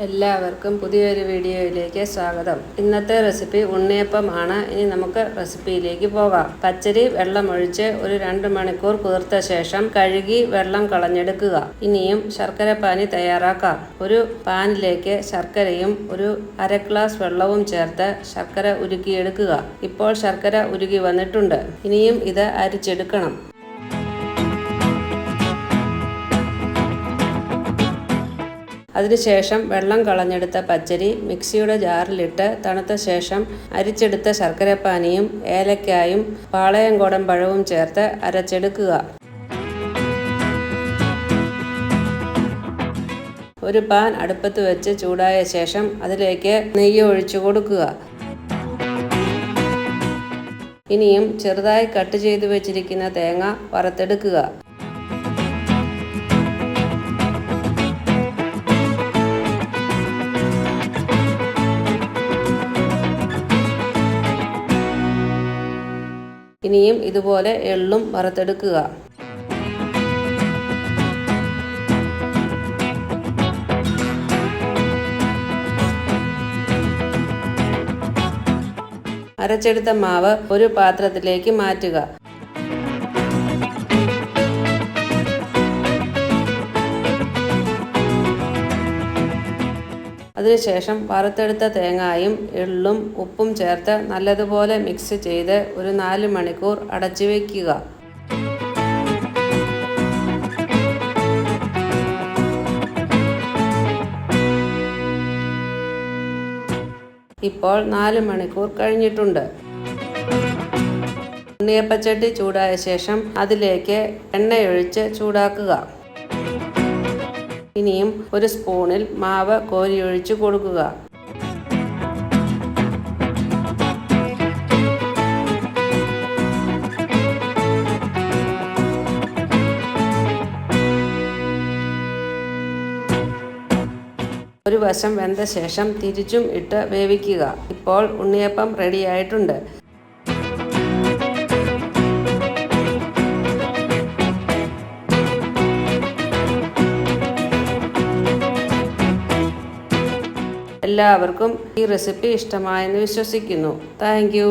എല്ലാവർക്കും പുതിയൊരു വീഡിയോയിലേക്ക് സ്വാഗതം. ഇന്നത്തെ റെസിപ്പി ഉണ്ണിയപ്പമാണ്. ഇനി നമുക്ക് റെസിപ്പിയിലേക്ക് പോകാം. പച്ചരി വെള്ളമൊഴിച്ച് ഒരു 2 മണിക്കൂർ കുതിർത്ത ശേഷം കഴുകി വെള്ളം കളഞ്ഞെടുക്കുക. ഇനിയും ശർക്കരപ്പാനി തയ്യാറാക്കാം. ഒരു പാനിലേക്ക് ശർക്കരയും ഒരു 1/2 ഗ്ലാസ് വെള്ളവും ചേർത്ത് ശർക്കര ഉരുക്കിയെടുക്കുക. ഇപ്പോൾ ശർക്കര ഉരുകി വന്നിട്ടുണ്ട്. ഇനിയും ഇത് അരിച്ചെടുക്കണം. അതിനുശേഷം വെള്ളം കളഞ്ഞെടുത്ത പച്ചരി മിക്സിയുടെ ജാറിലിട്ട് തണുത്ത ശേഷം അരിച്ചെടുത്ത ശർക്കരപ്പാനിയും ഏലക്കായും പാളയംകോടൻ പഴവും ചേർത്ത് അരച്ചെടുക്കുക. ഒരു പാൻ അടുപ്പത്ത് വെച്ച് ചൂടായ ശേഷം അതിലേക്ക് നെയ്യ് ഒഴിച്ചു കൊടുക്കുക. ഇനിയും ചെറുതായി കട്ട് ചെയ്തു വെച്ചിരിക്കുന്ന തേങ്ങ വറുത്തെടുക്കുക. ഇനിയും ഇതുപോലെ എള്ളും വറുത്തെടുക്കുക. അരച്ചെടുത്ത മാവ് ഒരു പാത്രത്തിലേക്ക് മാറ്റുക. അതിനുശേഷം വറുത്തെടുത്ത തേങ്ങായും എള്ളും ഉപ്പും ചേർത്ത് നല്ലതുപോലെ മിക്സ് ചെയ്ത് ഒരു 4 മണിക്കൂർ അടച്ചു വയ്ക്കുക. ഇപ്പോൾ 4 മണിക്കൂർ കഴിഞ്ഞിട്ടുണ്ട്. ഉണ്ണിയപ്പച്ചട്ടി ചൂടായ ശേഷം അതിലേക്ക് എണ്ണയൊഴിച്ച് ചൂടാക്കുക. ഇനിയും ഒരു സ്പൂണിൽ മാവ് കോരിയൊഴിച്ച് കൊടുക്കുക. ഒരു വശം വെന്ത ശേഷം തിരിച്ചും ഇട്ട് വേവിക്കുക. ഇപ്പോൾ ഉണ്ണിയപ്പം റെഡിയായിട്ടുണ്ട്. എല്ലാവർക്കും ഈ റെസിപ്പി ഇഷ്ടമായെന്ന് വിശ്വസിക്കുന്നു. Thank you.